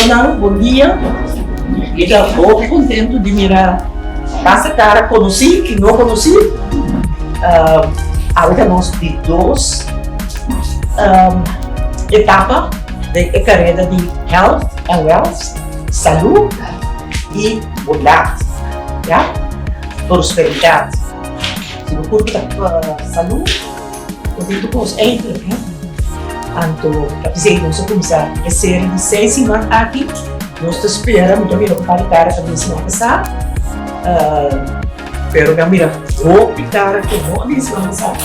Ronald, bom dia. Estou muito contente de mirar essa cara, conheci, que não conheci. Agora nós de duas etapas da carreira de Health and Wealth, saúde e bondade, ja? Prosperidade. Se não curta saúde, eu com os entros, né? Então, nós vamos começar a série de 6 semanas aqui. Nós esperamos também para cara a semana passada. Pero mira, vou picar que não a semana passada.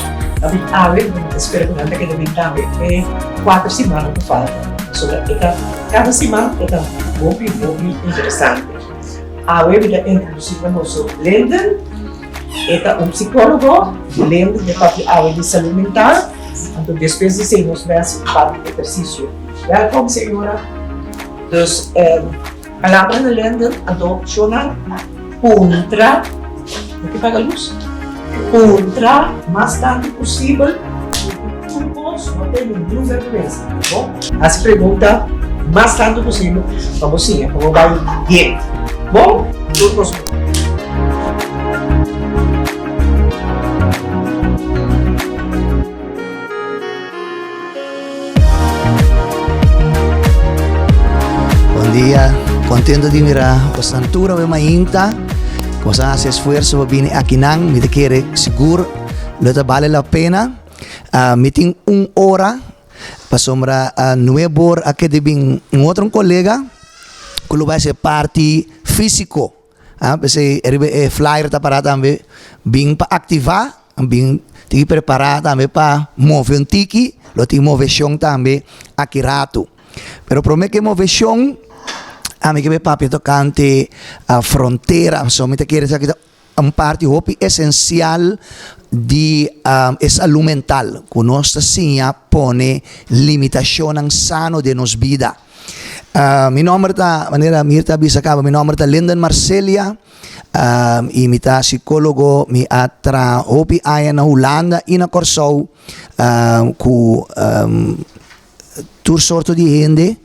A ver, espero que não tenha que 4 semanas que falta. Cada semana é muito interessante. A ver, da inclusive nosso Lenden, é psicólogo, Lenden de papel de saúde mental. Então, depois de sermos nessa parte de exercício. Welkom, senhora. Dus, palavra na Lenden, adopciona contra, o que paga a luz? Contra, mais tarde possível, grupos não tem nenhuma vergonha, tá bom? As perguntas, mais tarde possível, vamos sim, como vai bem. Bom, grupos. Dia, contento de mirar a santura de mainta, cosa hace esfuerzo para venir aquí nang, me te quiere seguro, lo te vale la pena, meeting 1 hora, pasombra 9 horas aquí de bin otro colega, que lo va a ser parte físico, porque flyer ta para también, bin para activar, bin te preparar también para mover un tiki, lo te mover también aquí rato, pero promete que mover a mim que me papi tocante a fronteira, somente quiere saber parte hopi essencial de saúde mental, que nossa sinha pone limitação sano de nos vida. Mi nome tá maneira mirta bisa acaba, mi nome tá Linden Marcelia, e mi tá psicólogo mi atra hopi aí na Holanda e na Corsou, com tur sorto de gente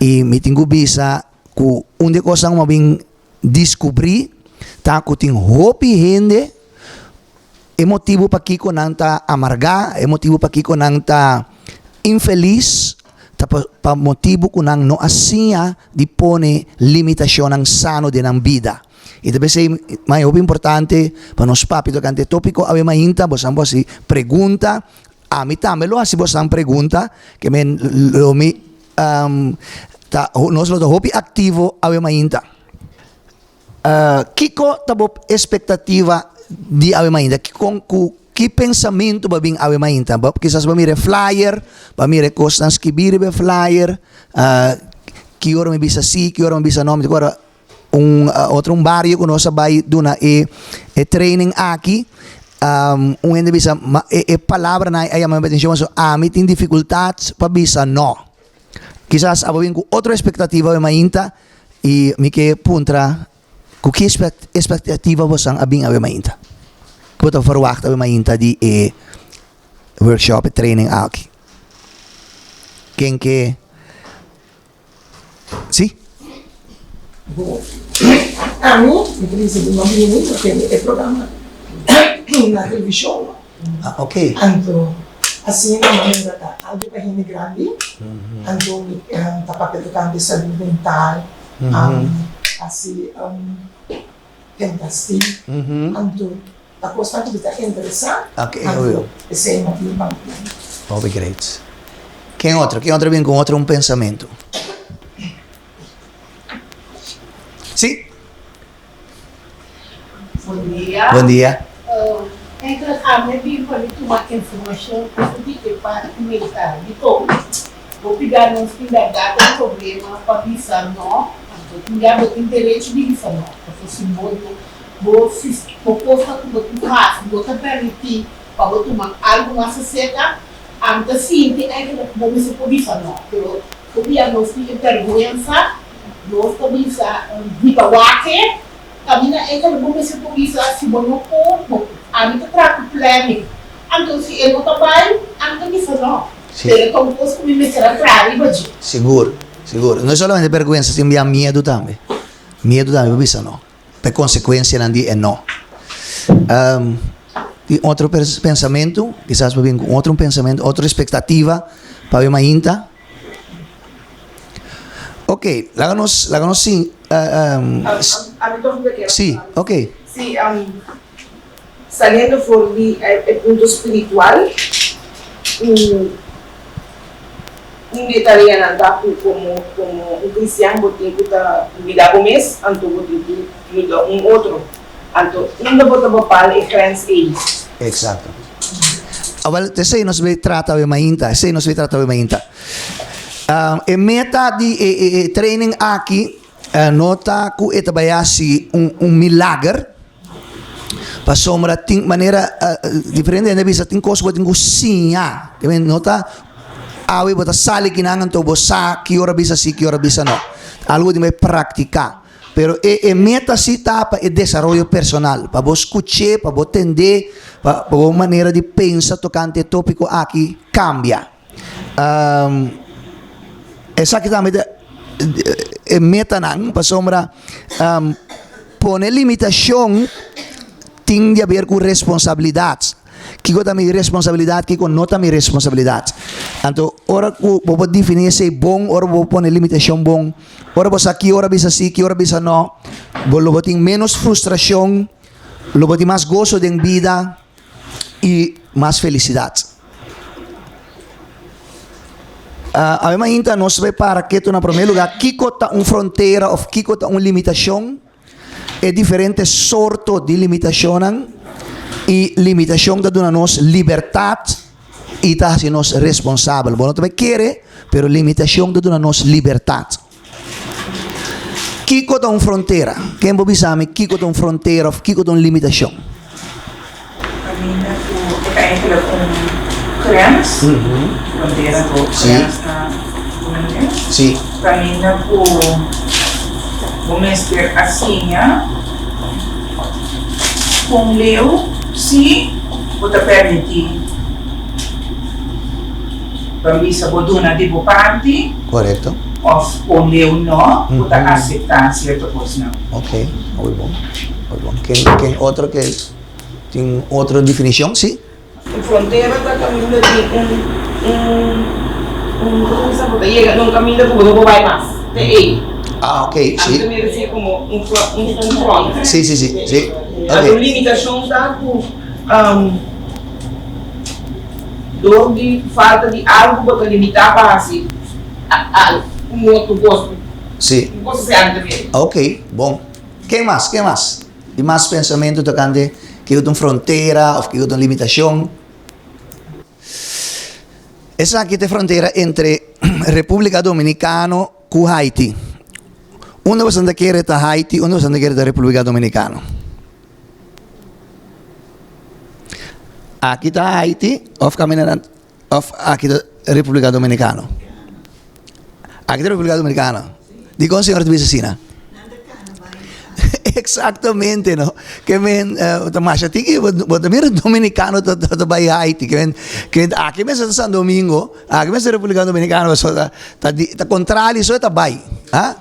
e mi tenho bisa ku onde coisa uma bem descobrir tá que tem hopi gente é motivo para que nanta amargar é motivo para que nanta infeliz tá para motivo que nang não assim de pone limitação ang sano de nang vida e deve ser mais importante para nós papi tocante tópico ave mainta bosan bosi pergunta a mim também lo assim bosan pergunta que men lo mi nós lo hopi ativo ave mainta. Kiko tabo expectativa di ave mainta. Que pensamento ba bing ave mainta? Quizás ba mire flyer, ba mire costas que bire be flyer, que ora me bisa si, que ora me bisa nome, agora outro barrio que nós vai duna training aqui. Ende bisa palavra na aí a atenção so mim tem dificuldades para bisa no. Quizás abo com outra expectativa de mainta e me que puntra com que expectativa você abing ave mainta. Quanto verwacht ave mainta di workshop training aqui. Quem que Sim? A mim, eu preciso de uma menina porque é programa na televisão. Ok. Então, assim na maneira tá algo para gente grande, então tá papel tocando de saúde mental, assim fantástico, então tá gostando de estar interessante. Ok, eu. Esse é uma coisa. Oh, great. Quem outro vem com outro pensamento? Sim? Bom dia. Bom dia. Então, a minha vida foi uma informação que para comentar. Então, vou pegar uns pindados um problema para pensar não. Então, já vou ter direito de pensar não. Porque se vou postar como tu faz, vou te permitir para você tomar algo mais seca. Antes sim, tem que vamos se pensar não. Pero, porque nós temos vergonha, nós também de bawaque. Kami na eka bumisi po isa si Bono po, ami ka track planning. Anto si Eno Tabay, ang kami sa no. Pero kung po kami may sarap rari ba di? Seguro. Seguro. Não é solamente vergüenza, se envia medo também. Medo também, bisa não. Per consequência, não é não. Tem outro pensamento, quizás vir com outro pensamento, outra expectativa para ver ainda. Ok, láganos sim. Sí, ok. Sí, saliendo por el punto espiritual, un detalle andar como un cristiano, tiene que vida con mes, anto un otro, anto não bota papal e grens aí. Exacto. Well, sei nos vai tratar de mainta, e meta di training aqui nota ku etabayasi milagre. Pa sombra ting maneira diferente ne bisa ting coisa ting cozinha. Que nota awi bota sali kinangan to bosa que hora bisa si que hora bisa no. Algo de me praticar. Pero meta si tapa e desarrollo personal. Para vos escuchar, para vos entender, para vos maneira de pensar tocante tópico aqui cambia. Exactamente meta nang para sombra poner limitação tem de haver com responsabilidades. Que eu minha responsabilidade, que eu não minha responsabilidade. Então, ora eu vou definir se é bom, ora vou pôr limitação bom, ora vou aqui, ora bisa sim, que ora bisa não. Vou ter menos frustração, vou ter mais gozo de vida e mais felicidade. A minha ainda nós vai para que na primeiro lugar, que cota fronteira ou que cota limitação, é diferente sorto de limitação. E limitação da nos liberdade e tá se nos responsável. Bom, também quer, pero limitação da nos liberdade. Kiko da fronteira. Quem pode saber kiko da fronteira ou kiko da limitação? Camina por entre crianças, fronteira com crianças, sim. Camina por vamos ter assim, com leu se você permitir permissa boduna di parte Correto. ou com leu não você aceitar certa coisa não. Ok, muito bom. Muito bom. Quem outro que tem outra definição, sim? Fronteira está caminhando de llega num caminho que não vai mais. De aí. Ah, ok, Antes sim. me decía como un front. Sim, sim, sim. sim. A Ok. limitação está com dor de falta de algo para limitar para assim um outro gosto. Sim. Um gosto se anda também. Ok, bom. Quem mais? Quem mais? E mais pensamento tocante que eu tenho fronteira ou que eu tenho limitação? Essa aqui é a fronteira entre República Dominicana e Haiti. Onde você anda querer da Haiti, onde você anda querer da República Dominicana? Aqui está Haiti, aqui da República Dominicana. Aqui da República Dominicana. Diga o senhor de Vicina. Exatamente, no? Que men, mas tiki, bota mira dominicano to by Haiti, que aqui mesmo São Domingo, aqui mesmo República Dominicana, so ta contrali so ta bay, ah?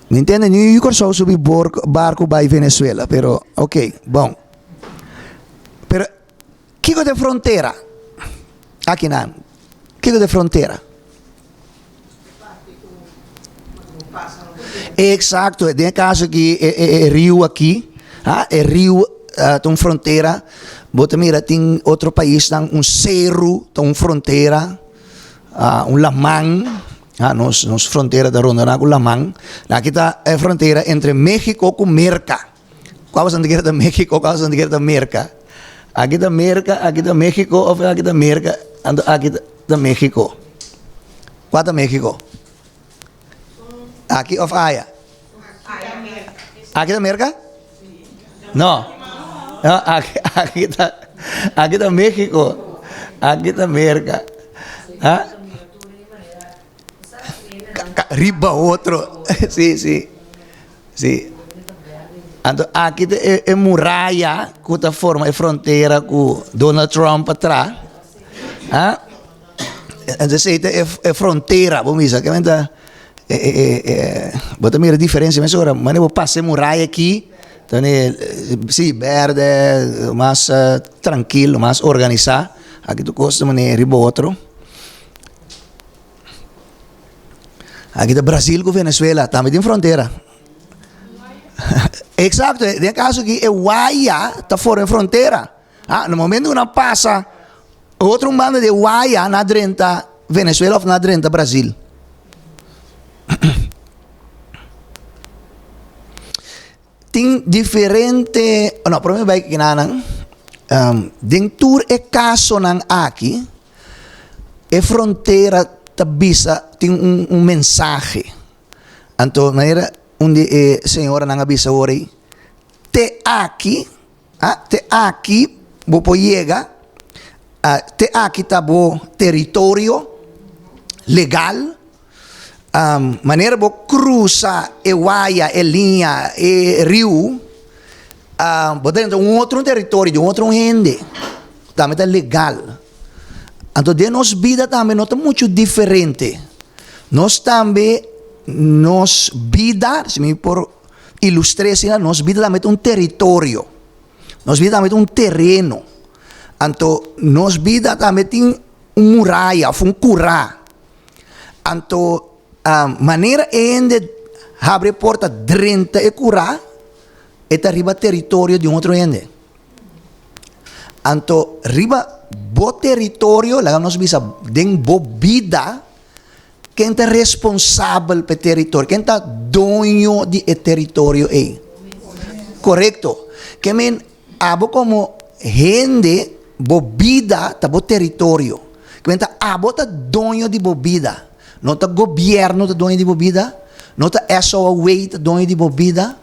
Me entende? New York só subir barco by Venezuela, pero ok, bom. Pero que de fronteira? Aqui não. Que de fronteira? Exato, tem caso que é rio aqui, é rio, tem fronteira, bota mira, tem outro país, tem cerro, tem fronteira, lamang, nos fronteira da Ronda com lamang, aqui está a fronteira entre México com Merca. Qual é a fronteira da México, qual é a fronteira da Merca? Aqui está Merca, aqui está México, ou aqui está Merca, aqui está México. Qual é México? Aqui of Aya. Aqui da América? Não. Aqui da México. Aqui da América. Riba outro. Sim, sim. Sim. Então, aqui é muralha que está forma é fronteira com Donald Trump atrás. Antes é fronteira, vamos dizer, que bota a diferença, mas agora, mas eu passei muralha aqui, então sim, verde, mais tranquilo, mais organizado. Aqui tu costa maneira riba outro. Aqui do Brasil com Venezuela, também tem fronteira. Exato, tem caso que é Guaia está fora da fronteira. No momento que não passa, outro bando de Guaia na drenta Venezuela ou na drenta Brasil. Tem diferente, não, para mim vai que não, dentro é caso não aqui, é fronteira tabisa tem mensagem. Então, maneira onde a senhora não avisa hoje, te aqui, vou chegar, te aqui tá bom território legal. Maneira bo cruza e guaia e linha e rio botando outro território de outro gente também é legal. Então de nos vida também não é muito diferente. Nós também nos vida, se me por ilustrar assim, nos vida também é território. Nos vida também é terreno. Então nos vida também tem muralha, curá. Então maneira onde abre porta dentro e curá é arriba território de outro ende. Então, arriba bo território, lá nós bisa den bo vida, quem é responsável pelo território, quem é dono de território é. Correto? Que men abo como gente bo vida tá bo território. Que tá abo tá dono de bo vida. Não está governo tá dono de bebida, não está SOA tá dono de bebida,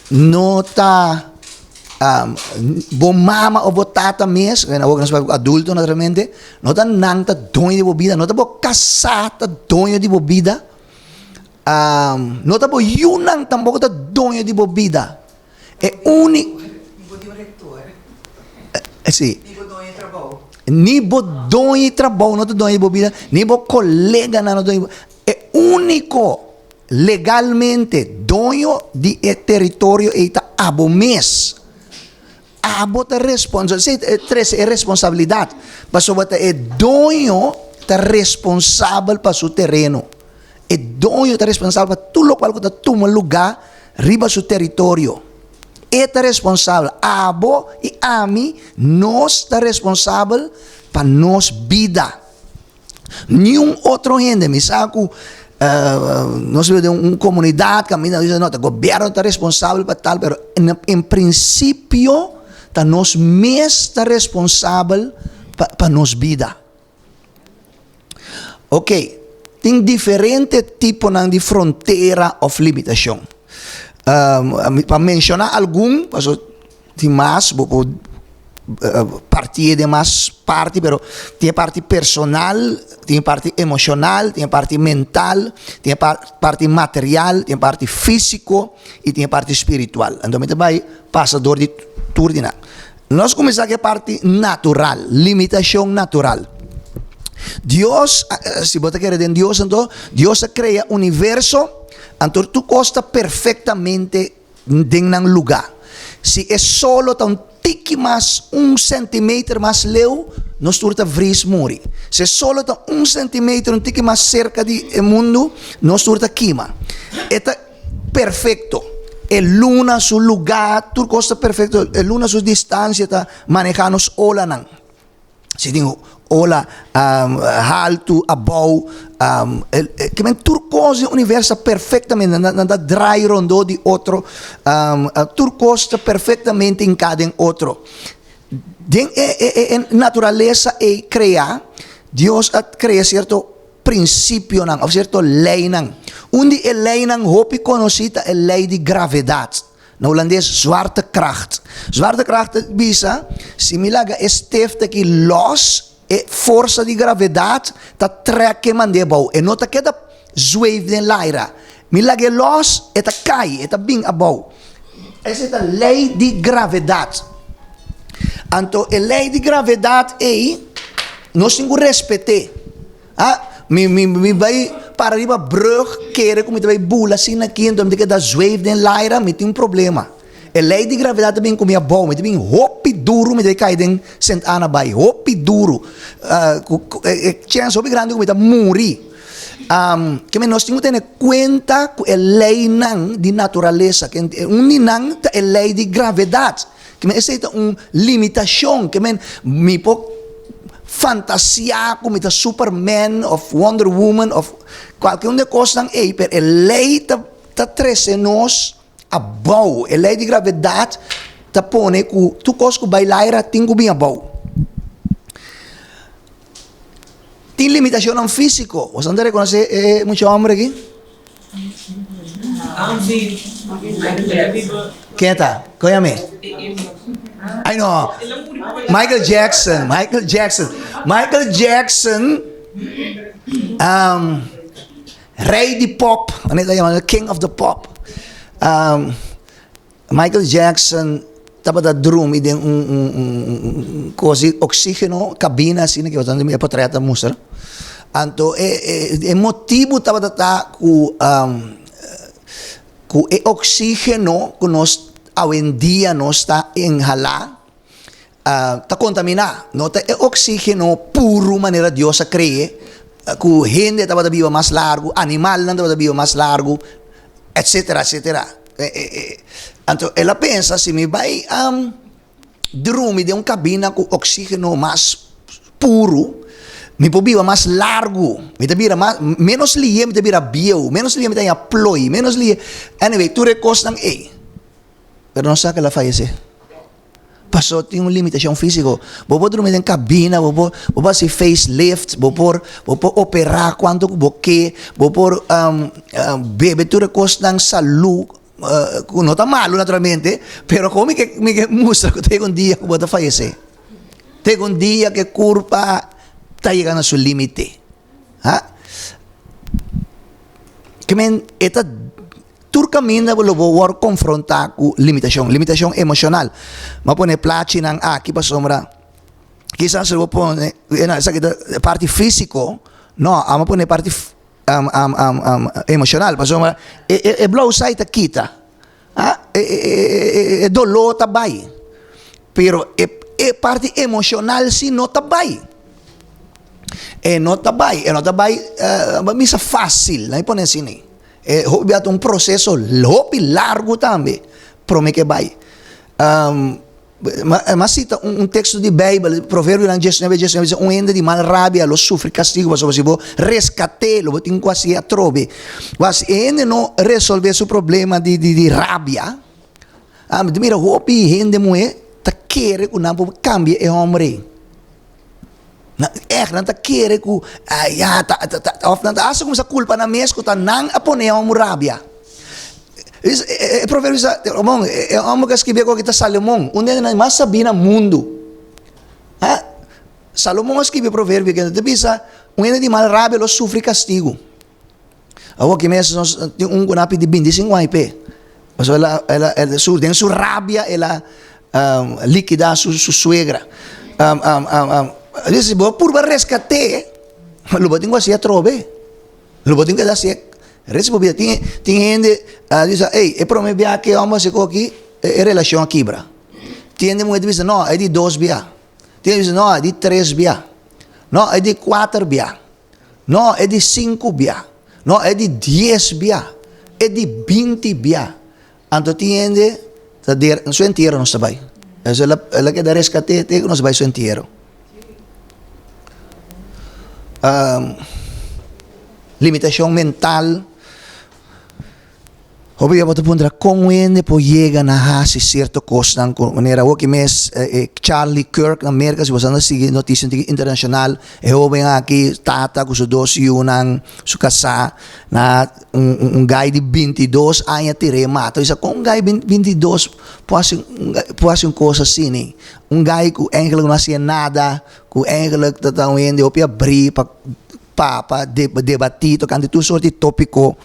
não está bom mama ou tata mesmo, nós adulto naturalmente, não está nang tá dono de bebida, não está bom casar tá dono de bebida, não está bom yunang também tá dono de bebida. É único. Sim. Ni bo dono trabalho não dono de bebida, ni bo colega não dono. É único legalmente dono de território e tá abo mes. Abo tá responsabilidade, é responsabilidade. Mas bota é dono tá responsável para seu terreno. É dono tá responsável para tudo qual que tá toma lugar riba seu território. É responsável, abo e ami, nós está responsável para nos vida. Nenhum outro gente, me saco, nós vemos uma comunidade que diz, não, o governo está responsável para tal, mas em princípio, tá nós mesmos está responsável para nos vida. Ok, tem diferentes tipos de fronteira ou limitação. Para mencionar algum, tem mais, partir de mais parte, pero tem parte personal, tem parte emocional, tem parte mental, tem parte material, tem parte físico e tem parte espiritual. Então, vai passador de turdinar. Nós começamos com a parte natural, limitação natural. Deus, se você quer dizer Deus, então, Deus cria o universo. Então, tu costa perfeitamente em lugar. Se é solo tão tique mais 1 centímetro mais leu, nós turta vris muri. Se é solo tão 1 centímetro um tique mais cerca do mundo, nós turta queima. É perfeito. É luna su lugar, tu costa perfeito. É luna su distância, tá manejando os ola não. Se tem ola alto, above, que men turcose universo perfeitamente, nada dry rondo de outro, turcosta perfeitamente em cada outro. Natureza é criar, Deus cria certo princípio não, ou certo lei não. Onde é lei não, hopi conhecida é lei de gravidade. Na holandês, zwaartekracht. Zwaartekracht bisa, se me laga estefte que los e força de gravidade tá trekke man de bou. E nota que da zweef den laira. Me laga los e tá cai, e tá bing abou. Essa é a lei de gravidade. Então, a lei de gravidade é nós temos que respeitar. Mi vai para riba brug keren kom vai bula sin na kind om dat zweef den laira met een problema. E lei di gravidade também com minha boa, met bem hopi duro, met cai den sent ana bai, hopi duro. Chance hopi grande com muri. Que nós temos que ter conta com a lei de natureza, que ninang é a lei de gravidade, que essa é uma limitação, que me pode fantasia como ita Superman of Wonder Woman of qualquer coisa não é, pero a lei tá trece nós a bom, a lei de gravidade tá pone que tu coisa que bailar tem que bem a bom. Tem limitação no físico. Você não reconhece muito homem aqui? Quem tá? Conhece? I know. Michael Jackson. Rei de pop. Ano ito King of the pop. Michael Jackson, tapa da drum, ide cosi oxigeno, cabina, assim, que eu tanto me apotreta mostra. Anto, motivo tapa da ku oxigeno, que nós, hoje em dia, nós está inhalar, está contaminado. Não é oxigeno puro, maneira Deus a criar, que gente tapa da viva mais largo, animal não tapa da viva mais largo, etc. Então, ela pensa, se me vai dormir de uma cabina com oxigênio mais puro, me pode viver mais largo, me vira mais, menos lia, me vira bio, menos lia, me tenha ploi, menos lia. Anyway, tu recostas pero não sabe que ela falece. Passou, tem uma limitação física. Vou dormir em cabina, vou fazer facelift, vou operar quanto vou quer, vou beber, tu recostas saúde. Não está malo, naturalmente, pero como que me mostra que tem dia que vou falecer. Tem dia que a curva está chegando a seu limite. Que esta turcamina vou confrontar com limitação emocional. Mas pone placi nang aqui para sombra. Quizás eu vou pôr essa parte físico, não, mas pone parte emocional, pastor, blow side kita, dolor tabay, pero parte emocional si no tabay, no tabay, misa fácil, na ipon sini, hobi atong proseso hobi largo tambe, prome que bay. Mas cita texto de Bíblia, Provérbio 19, diz ende de mal rabia lo sofre castigo, mas se vou rescate, lo botin quasi a trove. Mas ende no resolver seu problema de rabia. Mira, hopi ende moe ta querer que não cambie e homem. Não ta querer que of não asa como essa culpa na mês que tá não apone homem rabia. Provérbios é uma que escreveu com kita Salomão, onde na mais sabi na mundo. Salomão escreveu provérbio que te bisa, onde de mal rabia lo sofre castigo. Awo que mesmo tem gunapi de 25 IP. Mas ela tem sua rabia, ela liquida sua suegra. Diz, por rescate, lo botin quasi a trove. Lo botin que da se Respondi, tem gente, diz, ei, prome bia que homem se aqui é relação aqui, bra. Tem gente que diz, não, é de 2 bia. Tem gente que diz, não, é de 3 bia. Não, é de 4 bia. Não, é de 5 bia. Não, é de 10 bia. É de 20 bia. Então tem gente, no seu inteiro não está bem. Ela quer dar rescate, tem que não está bem seu inteiro. Limitação mental. Hobi ako tapundra kung wende po yega na ha si certo costa ng manera wo kimes Charlie Kirk ng Amerika si basanda sige notisyon international hobi nga ki tata ko so dos yunang sukasa na un guy di 22 anya tire mato isa kung guy 22 puas yung cosa sini un guy ku eigenlijk não hacía nada ku eigenlijk tatang wende hobi abri pa debatido kanto tu sorti topiko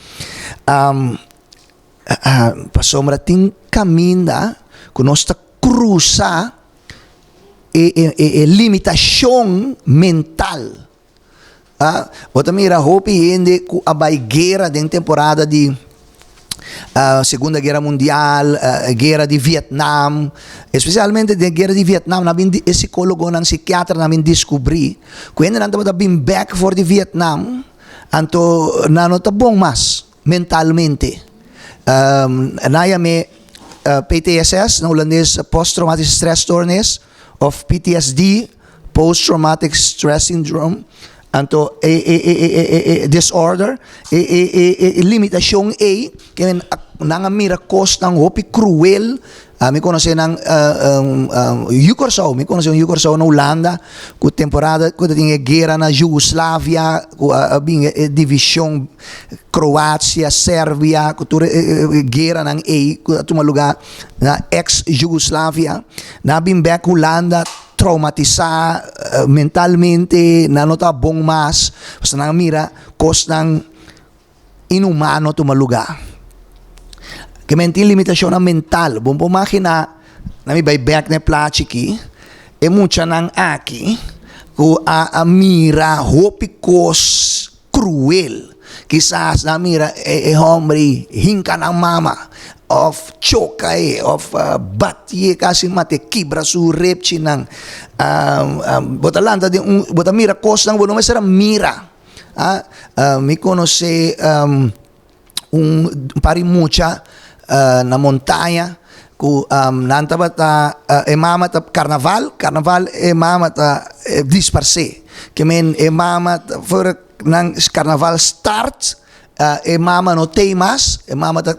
pasombra ting caminha que nós está cruza limitação mental Bota mira, hopi hindi ku abay guerra din temporada di Segunda Guerra Mundial, Guerra di Vietnam, especialmente di Guerra di Vietnam, nabing psikologo ng psikiatra namin descubri, kung nanto ba been back for the Vietnam, anto nanotabong mas mentalmente. Naya may PTSS, na ulandis post-traumatic stress disorder of PTSD, post-traumatic stress syndrome, anto disorder limitasyon kaya nangamira cause ng hopi cruel mi conoce ng Yugoslav mi conoce ng Yugoslav na Holanda ku temporada ku dating guerra na Yugoslavia ku bing division Croatia Serbia ku guerra ng ku tumaluga na ex Yugoslavia na bing back Holanda traumatiza mentalmente, nanotabong mas, basta nang mira, cause ng inumano tumaluga. Kaya limitasyon ng mental, bumpo makina, nami by back na plachiki, mucha ng aki, ku mira, hopi cause cruel, kisas na mira, hombre, hinka ng mama, of chokai, of batye kasi mate kibra su repchi ng botalanta di botamira kos ng bono masara mira mi conoce un parimucha na montagna ku nanta emama ta carnaval emama ta disparse kemen emama for nang carnaval starts mama no temas, mama ta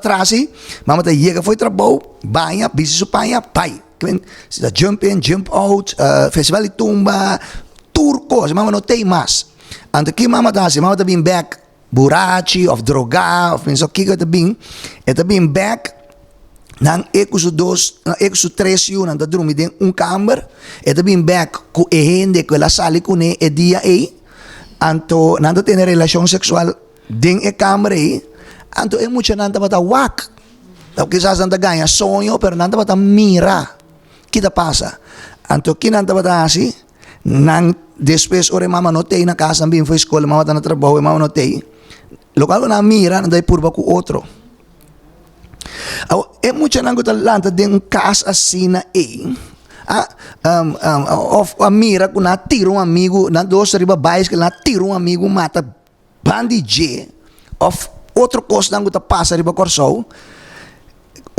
trasi, mama ta yega foi trabalho, banha, busy supaya, pai. Sida jump in, jump out, festival de tumba, turco, mama no temas. Anto ki mama ta bin back, burachi, of droga, of minso kiko ta bin back, nang ekusu 3 yun, nang dadrumi din un camber, bin back, ku ehende, ku la sali ku ne, dia anto nanto tiene relasyon sexual ding kamera anto mucha nanta bata wak quizás nanta ganya sonyo pero nanta bata mira kita pasa anto kinanta bata asi nang después ore mama notei na casa bin foi escola mama ta na trabaho mama notei lokal na mira nanda purba ku otro mucha nango talanta ding kas asina of mira kung natiro um amigo na dos riba baixo que natiro um amigo mata bandije of outro coisa não tá passa riba corso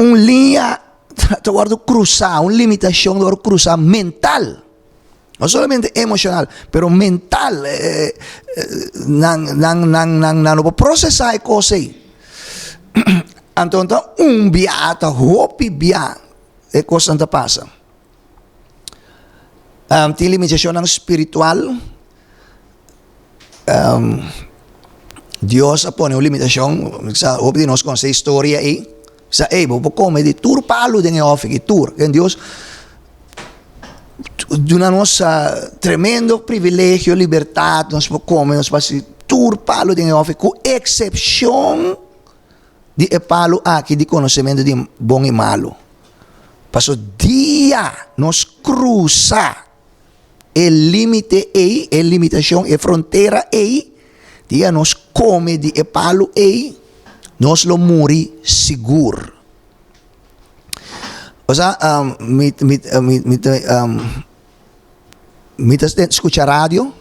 linha toward cruzar limitação do cruzar mental não solamente emocional pero mental não processar coisa então biata hopi bia coisa não passa tem limitação espiritual. Deus apone uma limitação. Hope nós com essa história aí. Vou comer de tur palo de off que tur. Que Deus dá nos tremendo privilégio, liberdade, nós podemos comer, nós podemos tur palo de off com exceção de palo aqui de conhecimento de bom e malo. Passo dia nos cruza el límite aí, a limitação, a fronteira aí, dia nos come de palo aí, nos lo muri seguro. O sea, mitas escuchar radio,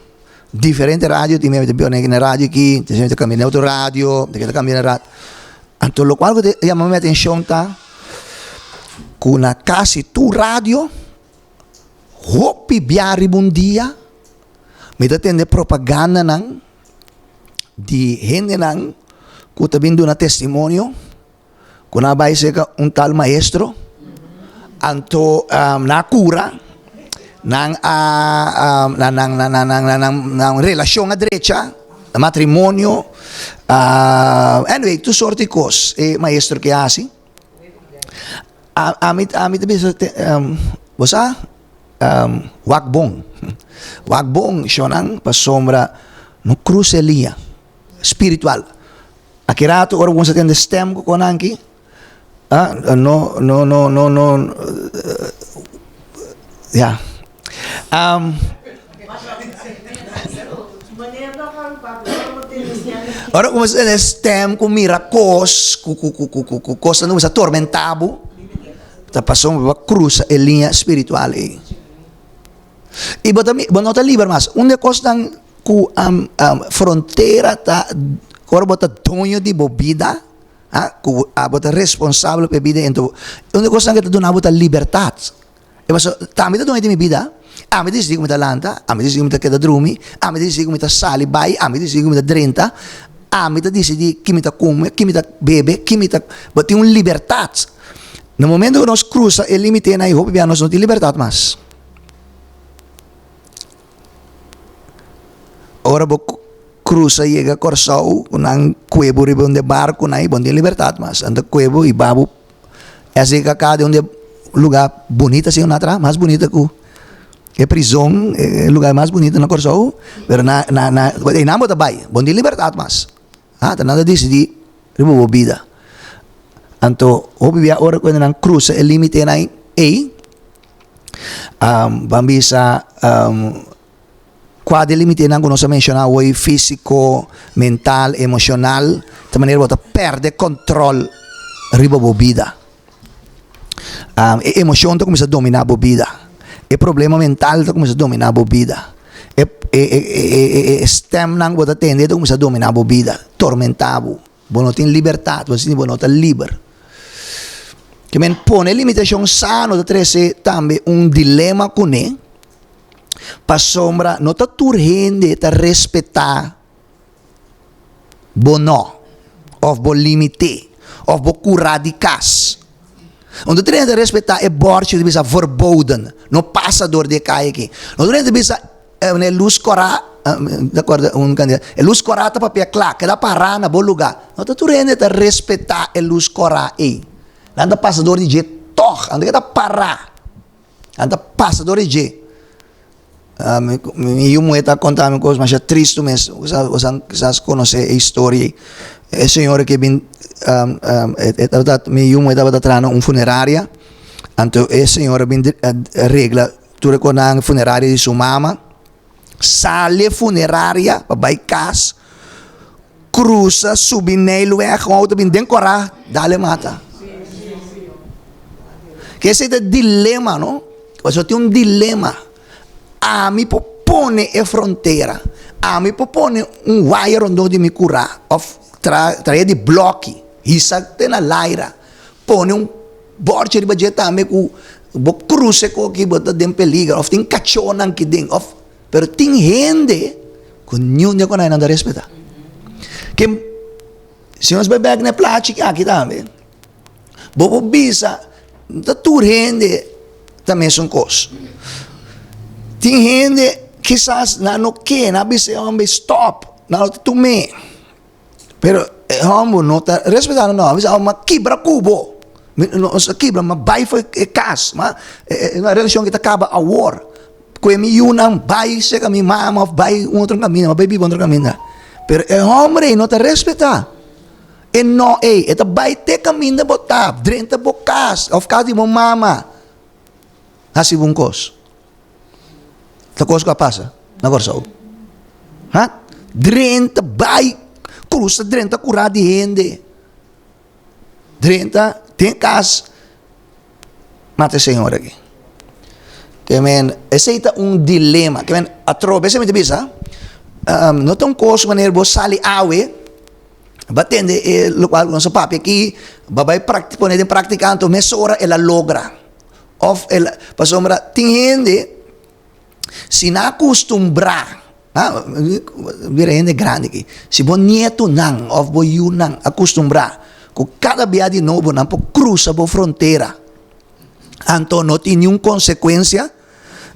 diferente radio, ti mi na radio aqui, ti mi cambiare outro radio, ti cambiare radio. Anto lo qual que llama mi atención ta, con una casi tu radio, hopi biari bundia, mi datende propaganda nang, di gente nang, kutabindo na testimonio, kuna bay ka un tal maestro, anto nakura, nang relasyon a derecha, matrimonio, anyway, tu sorti kos, maestro que asi, amit basa, wagbong siya nang pasombra no crucelia spiritual akirato or kung sa tiyan stem ko konangki yeah Ora como se stem com miracos, coisa não se atormentado. Tá passando uma cruz em linha espiritual aí. E bota livre mas onde costan ku fronteira tá agora bota dono de bebida, ku bota responsável por bebida então onde costan que dona bota liberdade. E mas também dono de bebida. Me diz como tá lanta, me diz como tá queda drumi, me diz como tá sali bai, me diz como tá drenta, me tá diz de que me tá come, que me tá bebe, que me tá bota uma liberdade. No momento que nós cruza o limite na Europa, nós não temos liberdade mais. Ora bo cruza chega Corsau, nang cuevo ribon de barco na ibon de liberdade mas anda cuevo e babu esse cada onde lugar bonita assim na mais bonita que prisão é lugar mais bonito na Corsau, pero na bota bai, bom de liberdade mas tá nada disso de ribo vida. Anto obvia ora quando nang cruza o limite na bambisa quando limite não nós mencionar o físico, mental, emocional, de maneira que perde controle riba a vida. A emoção começa a dominar a vida. O problema mental começa a dominar a vida. Stem não bota tende começa a dominar a vida, tormentado. Você não tem liberdade, você não está livre. Que men pone limitação sano de trazer também dilema com ele. Pa sombra não está turgente de respeitar bono ou bo limite ou bo curadicas. Onde tem de respeitar é borte de bisa verboden, não passa dor de cair aqui. Não tem de bisa luz cora, de acordo candidato, luz cora tá papel claro, que dá parar na bom lugar. Não está turgente de respeitar a luz cora aí. Anda passador de jeito, anda que dá parar, anda passador de jeito. Eu está contando uma coisa, mas é triste, mas vocês conhecem a história. O senhor que vem, eu estava atrás uma funerária, então o senhor vem regla, tu recordas a funerária de sua mama, sale funerária, para casa, cruza, subir nele, com auto, vem decorar, dá-lhe mata. Que esse é o dilema, não? Você tem um dilema. Mi propone a fronteira, mi propone wire onde me curar, of trazer de bloco, isso tem na laira, pone borte de budget também com cruze com que bota dem peligro, of tem cachonan que dem, of pero tem gente com nenhum de quando não respeita. Que se nós bebemos na plática aqui também, bobo bisa, tá tudo gente também são coisas. Tem gente que não quer, não diz homem stop, não tu me. Pero homem não está respeitando não, diz homem quebra cubo, não quebra, mas vai foi cas, mas uma relação que acaba a war. Com mi unang vai se kami mama vai outro caminho, mas baby outro caminho. Pero homem não está respeitando. E não é, eta vai ter caminho botar, drenta bocas, of casa de mama. Assim buncos. Takos ka pasa, na Corsau. Drenta, vai, cruza, drenta, curar de gente. Drenta, tem casa. Mate senhor aqui. Que men, esse é dilema. Que men, atrobe, esse me bisa, não tem coisa maneira, você sali awe, batende o qual não se papi aqui, vai praticando, mesura, ela logra. Of, ela, pasombra, tem gente, se não acostumbrar, vira gente grande aqui, se você nieto não, ou você não acostumbrar, com cada dia de novo, não pode cruzar a fronteira, então não tem nenhuma consequência.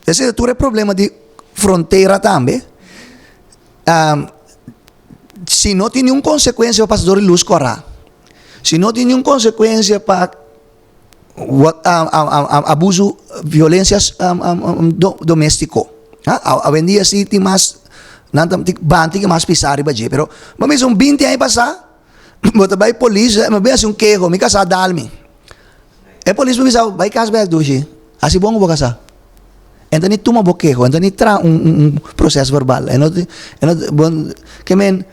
Esse é o problema de fronteira também. Se não tem nenhuma consequência para pastor de luz correr, se não tem nenhuma consequência para abuso, violências doméstico. Hoje em dia sim tem mais, não tem mais pisar e bater, pero mas 20 anos passar, bota vai polícia, mas bem assim queijo, me casar dalme. É polícia me diz, vai casar bem doce, assim bom vou casar. Então nem toma boquejo, então nem tra processo verbal. Que men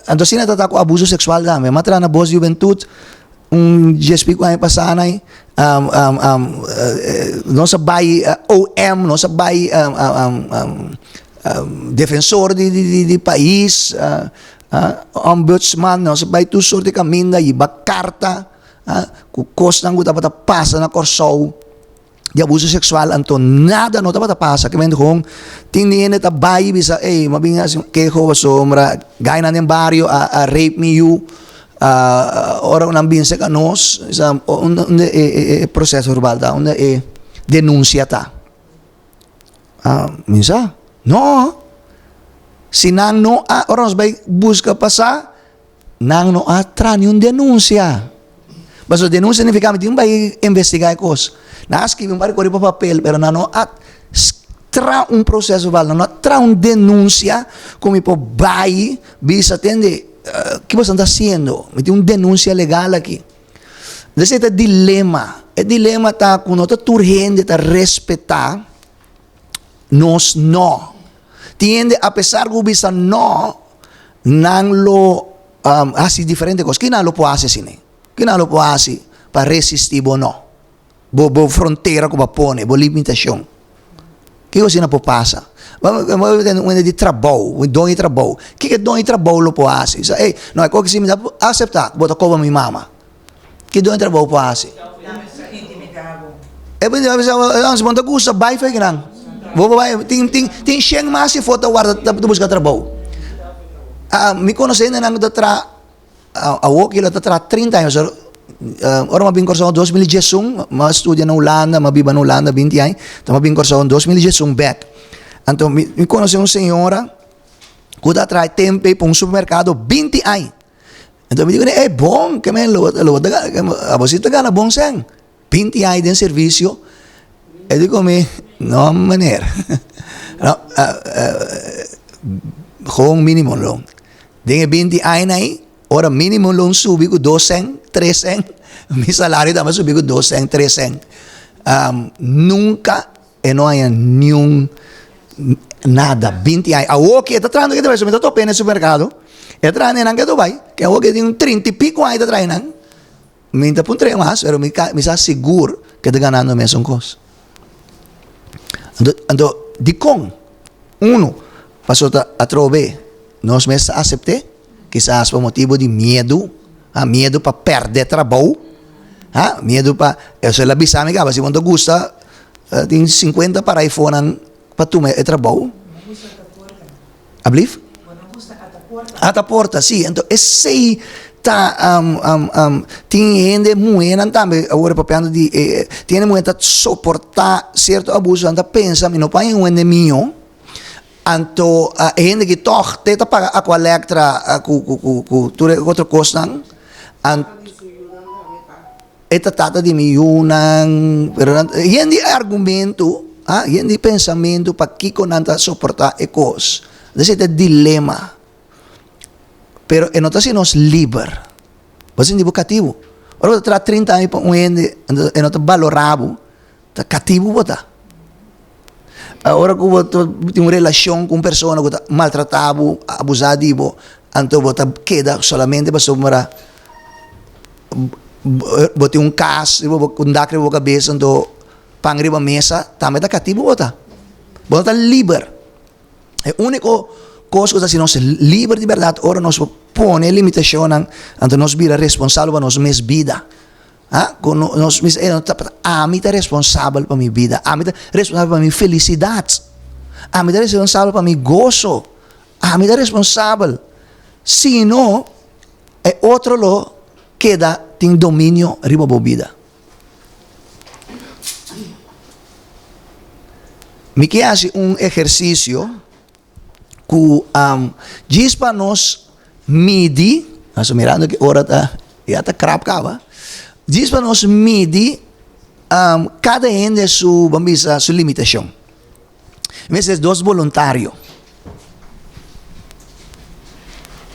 Ando sinatata ko abuso sexual dami. Matra na boss juventud, GSP ko ay pasanay, no sabay OM, no sabay defensor di país, ombudsman, no sabay tusor di kaminda, iba karta, kukos nang guta patapasa na korso, di abuso sexual anto nada no dapat pasa kaya kung tingin na tabay bisa mabingas keho sombra gaya na ng barrio rape me you ora unang binse kanos sa proseso verbal ta unde denuncia ta minsa no sinang no oras bay busca pa sa nang no tran yung denuncia basta denuncia significa yung bay investigar kos nascrive un pare pa papel pero nano at tra un processo val nano tra un denuncia come po vai bisa tende que você anda haciendo meti un denuncia legal aqui desse dilema tá com nota turgente tá respeitar nos no tiende a pesar que bisa no nang lo así diferente cos que lo può hacer sine que lo può hacer para resistir o no bo fronteira ko ba pone bo limitação que você não pode passar vamos de trabalho dom de trabalho que dom de trabalho lo pode fazer não é coisa que se me dá aceitar bota como minha mama que dom de trabalho pode fazer bem se monta gusta vai foi gran vou vai tem cheng mas se foto guarda tu busca trabalho me conhecendo nang tra a walk ila tra 30 anos ora mabing korsa 2010 ma studia na Holanda mabiba na Holanda 20 anos mabing korsa 2010 back então me conhece uma senhora que está atrás tempo para um supermercado 20 anos então me digo bom que me lo a você tá ganha bom sen 20 anos de serviço eu digo não maneira não gewoon minimum loon dinge 20 anos aí ora minimum loon subi ko 200, 300. Mi salario dama subi ko 200, 300. Nunca no haya ni un nada 20 anos. A que está traindo que te vai subir to pena supermercado. E traindo nang que to vai. Que a que tem 30 e pico aí está traindo. Minta pun 3 mas, pero mi sa seguro que está ganando mesmo coisa. Ando di kong uno pasó a trove nos meses acepté quizás por motivo de miedo miedo para perder trabalho miedo para eso es la bisame que si cuando gusta tem 50 para iPhone para tu trabalho ablif ata porta sim então esse tá tem gente muito também agora papel de tem muito suportar certo abuso anda pensa me não pai um enemigo anto gente que toch teta paga a colectra ku outra coisa eta tata de milhões pero gente argumento gente pensamento para que conanta suportar e cos desse dilema pero e nota se nos liber você não é cativo ora tra 30 anos para um gente e nota valorado tá cativo bota ora que tem uma relação com pessoa que está maltratado abusado então você queda solamente para sobrar você um caso você dá que você cabeça então pangriba mesa também está cativo você está liber é único coisa que se nós livre de verdade ora nós põe limitação então nós vira responsável para nós mesma vida nós me tá responsável para minha vida me tá responsável para minha felicidade me tá responsável para meu gozo me tá responsável se não é outro lo queda tem domínio riba a vida me que hace exercício que diz para nós medir nós mirando que hora já tá crap cava diz para nós medir cada ende sua limitação. Vezes dois voluntários.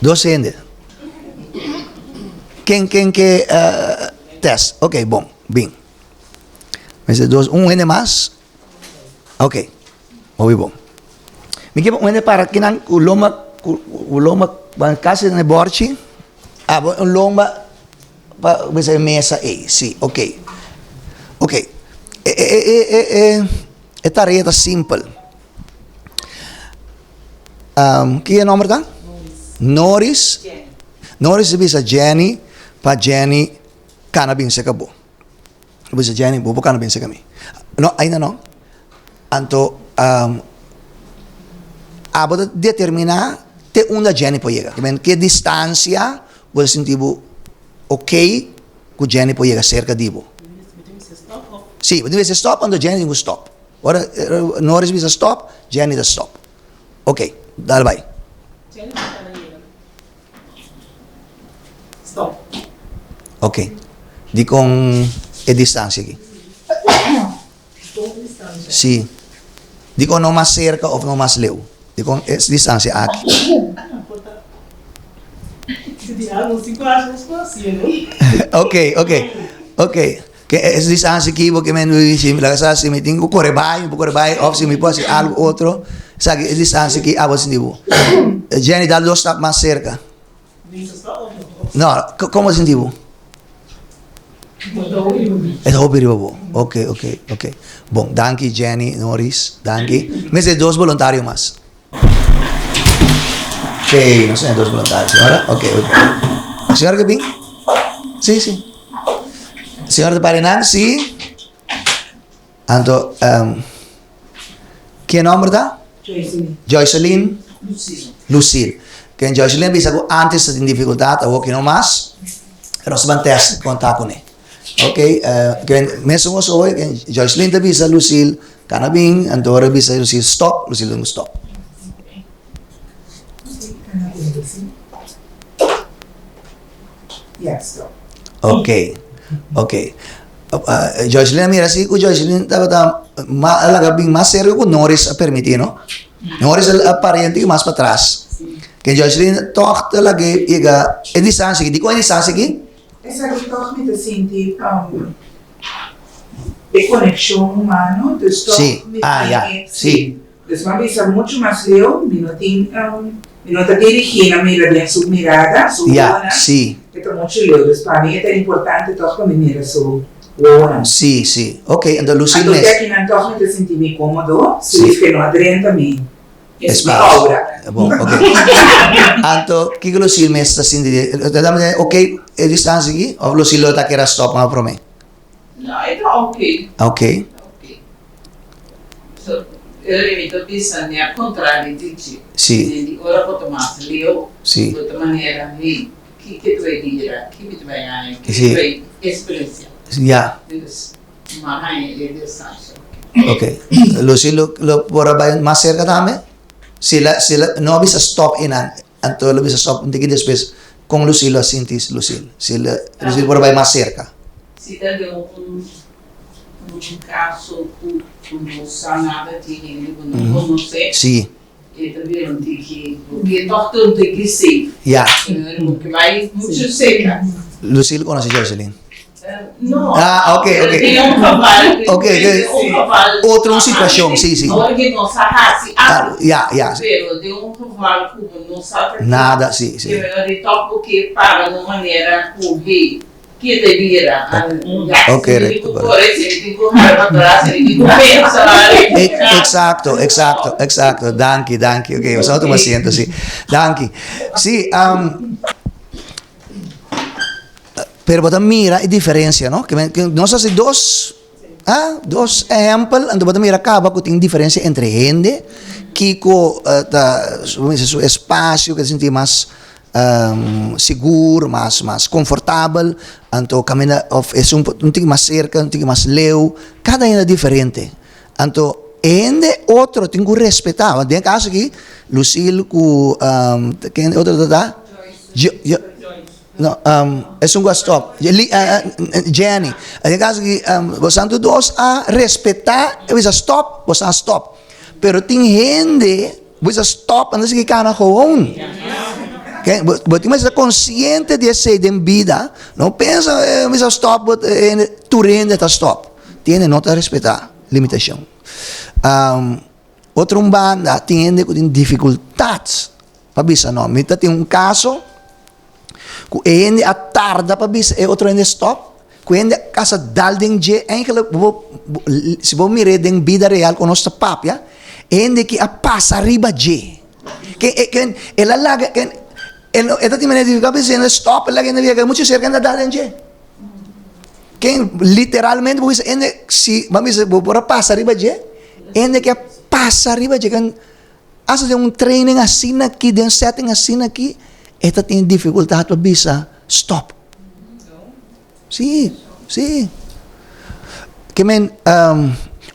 Dois ende. Quem que test? Ok, bom, bem. Vezes dois, ende mais. Ok, muito bom. Me quedo ende para que não loma lomba casa na borchi. Lomba pa bisa mesa sì, ok. Ok. É tarefa simples. Quem é o nome da? Norris. Norris bisa Jenny, pa Jenny kanabing sa kabo. Bisa Jenny, bubo kanabing sa kami. No, ainda não. Anto, abot determinar te una Jenny po llega. Que distância você sentiu ok que Jenny po llega cerca de você. Sim, deve ser stop quando Jenny tem stop. Ora, Norris bisa stop, Jenny da stop. Ok, dale vai. Stop. Ok. Di con e distância aqui. Sim. Di con não mais cerca ou não mais leu. Di con é distância aqui. Ok. Que é distância aqui, porque se me laga se me tenho correr vai, ou se me pode algo outro, sabe, é distância aqui, você nível. Jenny dá 2 stop mais cerca. Não, como sentiu? É horrível. Ok. Bom, danke Jenny, Norris, danke. Mas é 2 voluntários mais. Ok, não são 2 voluntários, senhora? Ok. A senhora que bem? Sim. Senhora de Parinang, sim. Então, que é o nome da? Joycelyn. Lucille. Que Joycelyn bisa ko antes sa dificuldade, ou que não mais, nós vamos ter contato com ele. Ok, que mesmo hoje, que Joycelyn bisa Lucille, kanabing, Andorra bisa Lucille stop, Lucille não stop. Yes, stop. Ok. Joycelyn mira si ko Joycelyn tava alagabing mas serio ko Norris a permitir, no? Norris a pariente que mais para trás. Que Joycelyn toch talaga iga e distância que di ko a distância que Essa aqui toch met assim, tipo, de conexão humana, dus toch Sim. met Sim. Dus maar bisa muito mais leu, minuto dirigir na mira bem sua mirada, sua Yeah, sim. Então muito leu, dus para mim é importante toch com a mira sua buona. Sim. Ok, então Lucille Então mes. aqui não toch me sentir me cômodo, Sim. se que não adrenta também. Espaço. Obra. Bom, ok. Então, que Lucille mes está sentindo? Ok, e distância aqui? Ou Lucille está querendo stop mas para mim? No, então ok. Ok. So, eu limito pensando ao contrário de ti. Sim. Ora quanto mais leu, Sim. de outra maneira, que tu vai dizer, que tu vai ganhar, que Sim. tu vai experiência. Yeah. Mas é distância. Ok. Lucille lo pora ba mas cerca também? Sila não bisa stop inan. Anto lo bisa stop hindi depois com Lucille assintis Lucille. Lucille pora ba mas cerca? Se der um caso com moça nada tinha, não sei. Sim. E também não tem que, porque todo tem que ser. Yeah. Porque vai muito seca. Lucille conhece Joycelyn? Não. Ok. Tem cavalo. Ok. Cavalo. Outra situação, sim. Agora que não sabe, Yeah. pero de cavalo como não sabe. Nada, sim. Que ele toca que para de uma maneira correr. Que devia. Ok, Por isso, ele tem que correr para trás, ele tem que pensar. Exacto. Danke. Ok, eu só estou paciente, sim. Danke. Sim, pero bota mira a diferença, não? Que nós assim dois exemplos, então bota mira acaba que tem diferença entre gente que com seu espaço que se sente mais seguro, mais confortável, então caminha um pouco mais cerca, um pouco mais leu, cada um é diferente. Então gente outro tem que respeitar. Tem caso que Lucille com quem outro tá? No, es un stop. Jenny. En caso que vos han dos a respetar, vos a stop, vos a stop. Pero tem gente, vos a stop, antes que cana gewoon. Okay? Vos temos consciente de ser de vida. Não pensa, vos a stop, tu rende a stop. Tiene nota a respeitar, limitação. Outra banda tem gente com dificuldades pabisa no. Mita tem um caso, ku ende a tarda pabisa e outro ende stop. Ku ende casa dalding je, enkele, se vou mire den vida real com nossa papia, ende que a passa riba je. Que ela laga, que ela tem maneira de ficar pensando, stop, ela que não muito cerca da dalding je. Que literalmente, ende, se vamos dizer, vou passar riba je, ende que a passa riba je, kan asa de um training assim aqui, de um setting assim aqui, esta tem dificuldade para bisa stop. Sim. Que men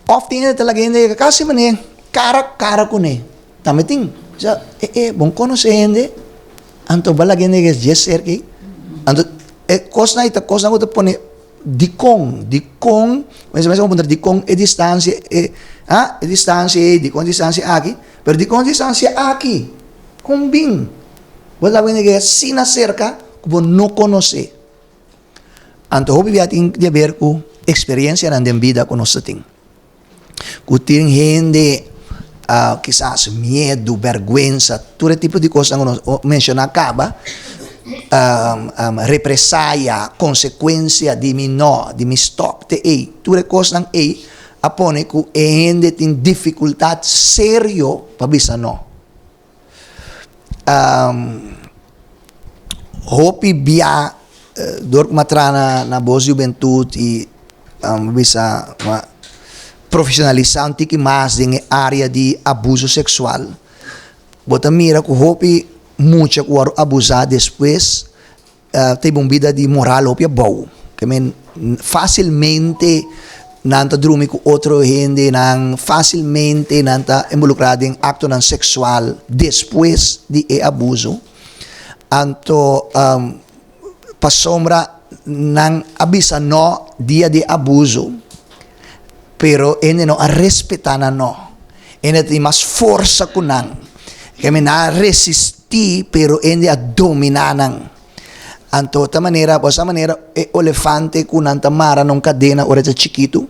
often ina talaga hindi kasi man cara ko ne. Tamiting. Sa bong kono sa hindi. Anto balagyan ni yes ki. Anto kos na ko to pone dikong, mas mo punta dikong distancia distancia aqui, pero dikong distancia aqui. Kumbing. Wala ni sina cerca kubo no conoce. Anto hobi ating dia ver ku experiência na vida com nossa ting. Ku ting hindi quizás medo, vergüenza, todo tipo de coisa que mencionar acaba, represalia, consequência de mi no, de mi stop, te tudo coisa nang apone ku hindi ting dificuldade sério pabisa no. Hopi biya door matrana na boa juventude e bisa profissionalizar tiki mais em área de abuso sexual. Bota mira que hopi muita que abusar depois tem uma vida de moral hopi bom. Que men facilmente nanta drumi com outro gente, nang facilmente nanta involucrado em acto nan sexual depois de abuso. Anto pasombra ng abisa no dia de abuso pero ene no a respetana no ene ti mas forza kunang kami na resisti pero ene a dominanang anto ta manera elefante kunan tamara nung cadena oreta chiquito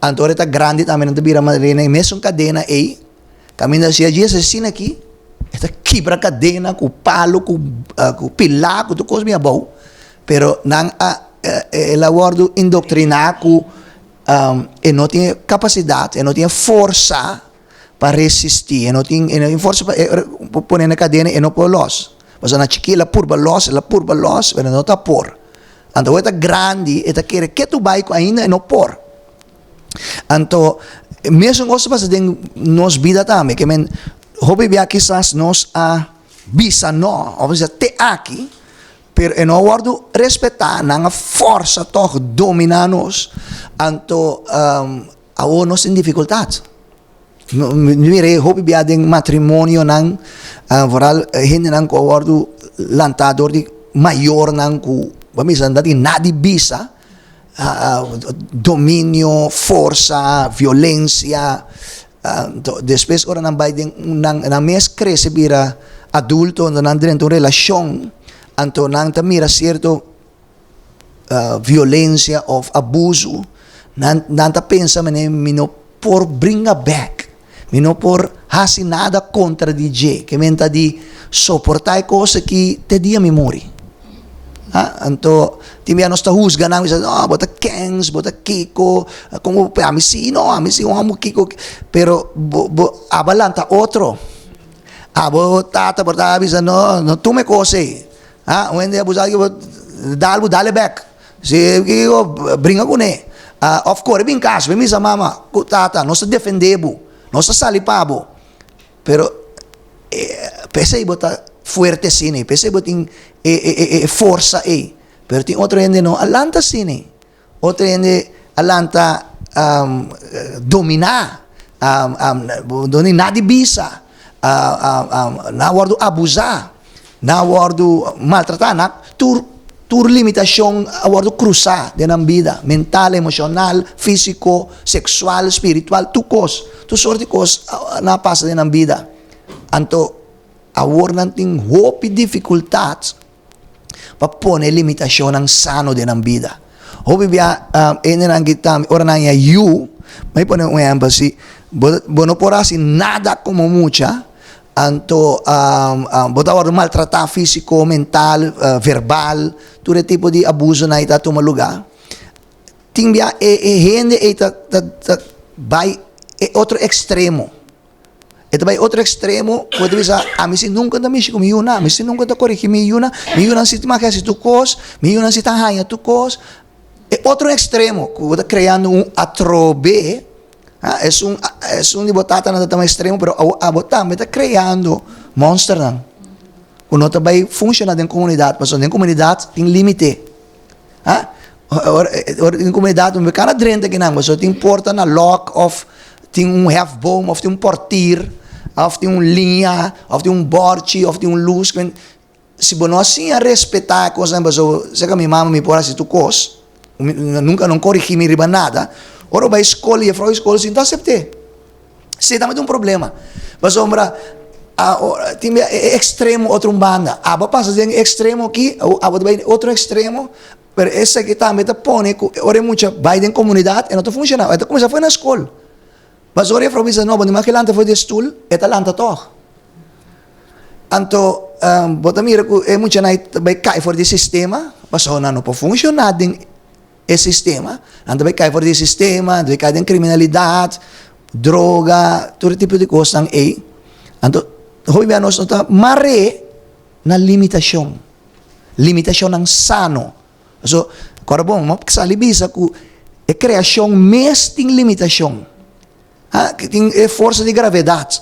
anto oreta grande tamen na bira marina mesong cadena kami na siya sina aqui esta quebra cadena com palo, com pilar, com tudo minha bom, pero nang ela guardo indoctrinar com e não tem capacidade, e não tem força para resistir, e não tem força para pôr na cadena e não pôr los. Mas na chiquila purba los, mas não tá por. Então esta grande, esta quer que tu vai ainda e não por. Então mesmo gosto para den nos vida também, que men hobi bia quizás nos bisa no, ou seja, te aqui, pero e não guardo respeitar na força toch dominar nos, anto ao nos em dificuldade. Mire hobi bia den matrimônio nang vooral hindi nang ko guardo lantador di maior nang ku, vamos andar nadi bisa, dominio, força, violência. Después ora nang baiding nang mes cresce bira adulto nang dentro relasyon anto nang tamira cierto violencia of abuso nang ta pensa mino por bring back mino por hasi nada contra DJ que menta di soportai cose que te dia memori. Anto timia nos ta husga nang bota Kengs, bota Kiko, como amisino amo Kiko, pero abalanta otro. Abo tata porta avisa no tu me cose. When they abusar dale back. Se Kiko brinca com ne. Of course bin caso, mi sa mama, tata, não se defendebo, não se salipabo. Pero pese bota fuerte sini, pese boting forza pero ting otro ende no alanta sini, otro ende alanta domina, doni nadi bisa, na guardo abusar, na guardo maltratar, na tur limitação a guardo cruzar de nam vida, mental, emocional, físico, sexual, espiritual, tu sorte cos na passa de nam vida. Anto awor nanting hopi dificultats pa pone limitasyon ang sano din ang vida. Hopi biya nang kita ora na may pone un embassy bono porasi nada como mucha Anto, botava maltratar físico, mental, verbal, todo tipo de abuso na ita toma lugar. Tinha gente vai outro extremo. Ito vai outro extremo, pode bisa, misi nunca da misi kung miyuna, misi nunca da koriki miyuna si timaka si tukos, miyuna si tahaya tukos. Outro extremo, kuda criando atrobe, es un libotata na tatama extremo, pero abotam, está criando monster nan. Kuno ta vai funciona den comunidade, paso den comunidade tem limite. In comunidade, we kan drente ginang, so tem porta na lock of tem hefboom of tem portier of tem linha of tem bordje of tem luz. Se bono assim a respeitar a coisa, so se que minha mama me pora se tu cos, nunca não corrigi me riba nada. Ora vai escola e a escola sim tá aceitar. Se também tem problema. Mas ombra tem extremo outro banda. Aba passa de extremo aqui, aba vai outro extremo. Pero essa que também tá pone, ora muita vai em comunidade e não tá funcionando. Então começa foi na escola. Mas ora a província não, quando mais lanta foi de stool, eta lanta toch. Anto, bota mira que é muito na vai cair fora do sistema, mas não pode funcionar den e sistema. Anto vai cair fora do sistema, vai cair em criminalidade, droga, todo tipo de coisa aí. Anto, hoje bem nós nota mare na limitação ng sano. So, agora bom, mapagsalibisa ko a criação mes tem limitação. Tem força de gravidade.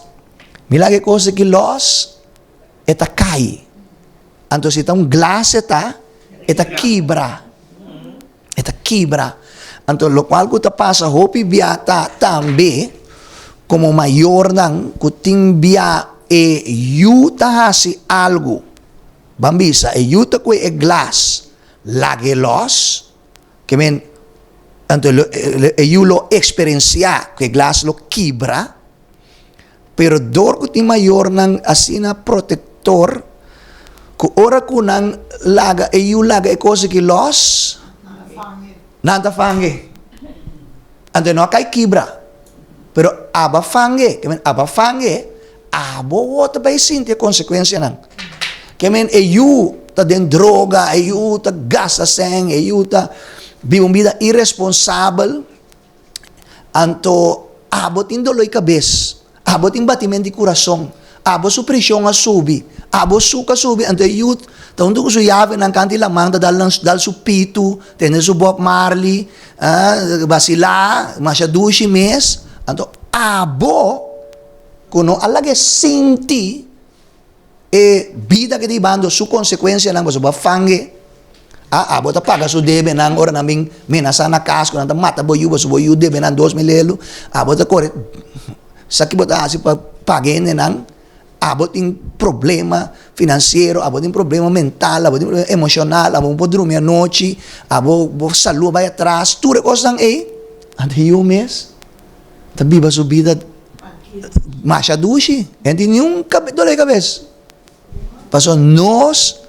Milagre coisa que los eta cai. Anto se tá glass eta quebra. Eta quebra. Anto lo qual ko ta passa hopi biata tambe como maior nang ko ting bia yuta hasi algo. Bambisa yuta ko glass. Lage los, que men, anto eu lo experiencia, que glass lo quebra, pero dor ko ti mayor ng asina protector, ko ora ko nang laga, eu laga e cosa que los, nanta fange. Anto no kay quebra, pero aba fange, que men aba fange, abo wata bay sinti konsekwensya nang. Que men eu ta den droga, ayu ta gasta seng, ayu ta bibong vida irresponsible, anto abot indoloy kabes, abot in batimen di corazon, abot su presyon a subi, abot su kasubi, anto ayu ta undo ko su yave ng kanti lamang dal su pitu, tener su Bob Marley, basila, masyadushi mes, anto abo kuno alage sinti vida que di bando su consequência nang baso bafange bota paga su debe nang ora naming minasana kasko nang mata boyu baso boyu debe nang 2,000 lelo bota corre saki bota asi pa pagene nang abot in problema financeiro, abot in problema mental, abot in problema emocional, abot po dormir a noite, abot salu vai atrás, tudo coisa nang ante you mes tabi baso vida masyadushi hindi nenhum dole cabeça. Paso nos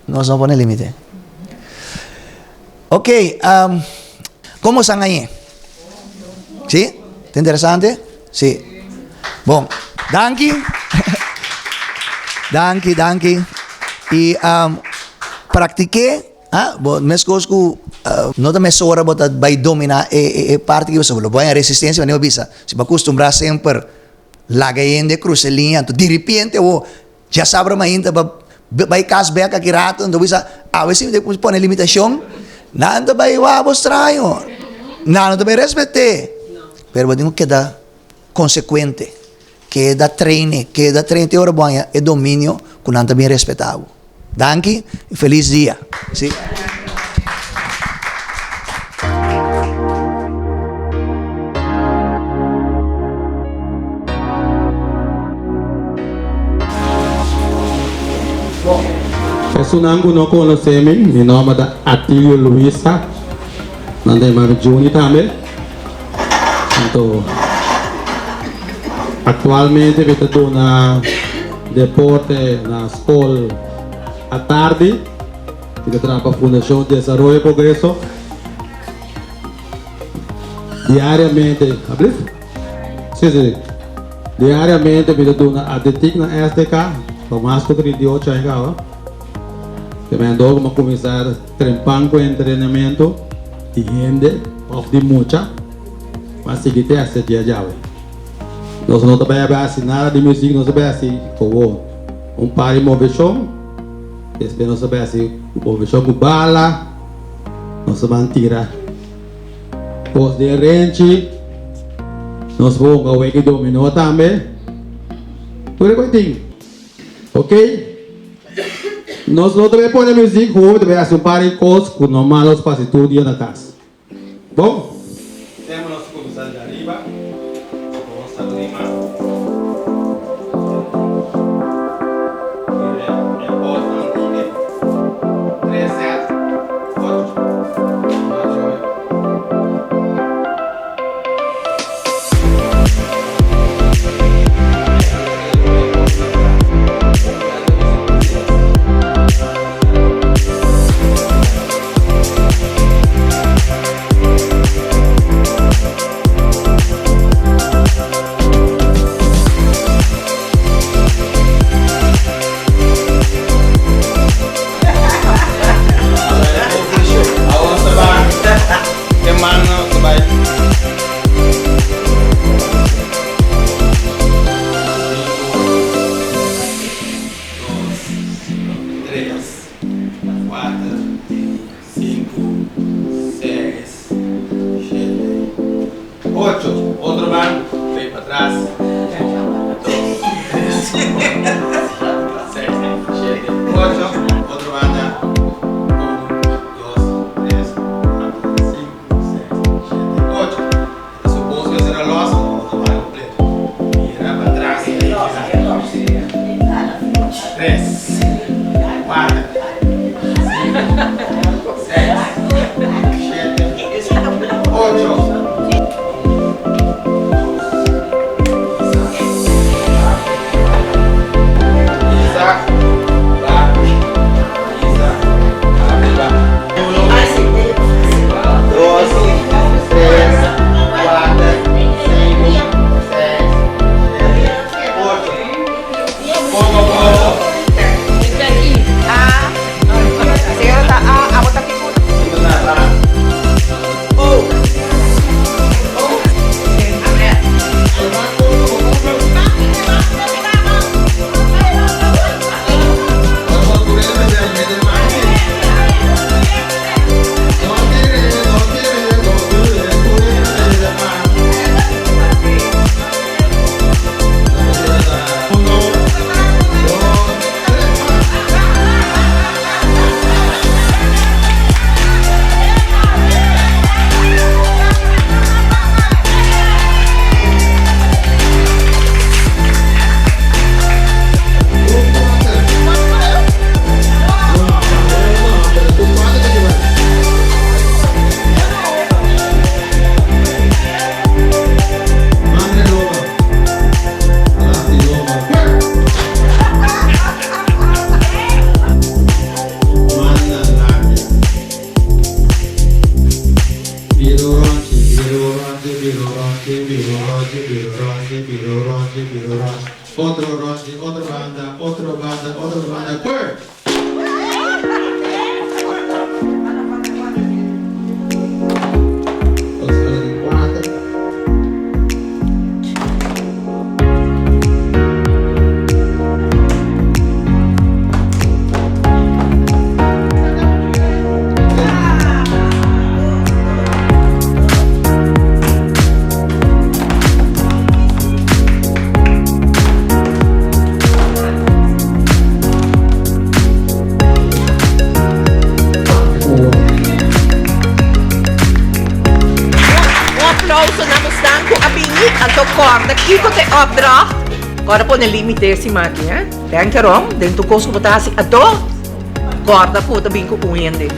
no pone límite. Ok, ¿cómo están ahí? ¿Sí? ¿Está interesante? Sí. Bom, danke. danke. Y practiqué, mes cosco, no te mesora botat by domina parte que você lo a resistência, não bisa. Se acostumbrar sempre lagayin de crucelinha, tu de repente já sabe ainda vai casbek aqui rato, então bisa, vezes depois põe limitação, nada vai estranho, nada vai respeitar, pero tenho que dar consequente, que dar treine, que dar 30 horas banha e domínio com nada bem respeitado. Danke e feliz dia. Sim. Personango no conoceme, mi nome è Attilio Luisa, nande ma Giuni tambe. Attualmente vedo na deporte na scuola a tardi, che trabalha a Fundação de Desenvolvimento e Progresso. Diariamente, sim. Diariamente me doon na atletik na SDK, pumasok 38 ay ka, que me andou como começar trempando com treinamento e rende of de mucha, mas seguinte essa dia já. Nós não trabalhamos nada de música, nós trabalhamos como par de movição, depois nós trabalhamos movição com bala, nós vamos tirar, pós de rente, nós vamos ao que dominou também, por aí, ok? Nós não também põe música, vamos trabalhar par de coisas que normal nós passamos todo dia na casa. Bom? Temos nosso começar de arriba. Vamos a rima. Outro mano, vem para trás. 7, 8, outro banda. 1, 2, 3, 4, 5, 6, 7, 8. Suposto que será lost, outro banda completo. Vira para trás. 3, 4, 5, 6, 7, 8. Otra banda, ¡per! Corda, kiko te opdracht. Agora po nalimite si Maki, ha? Thank you, Rom. Den tukos ko patasi ato. Corda po tabing ko uyan din.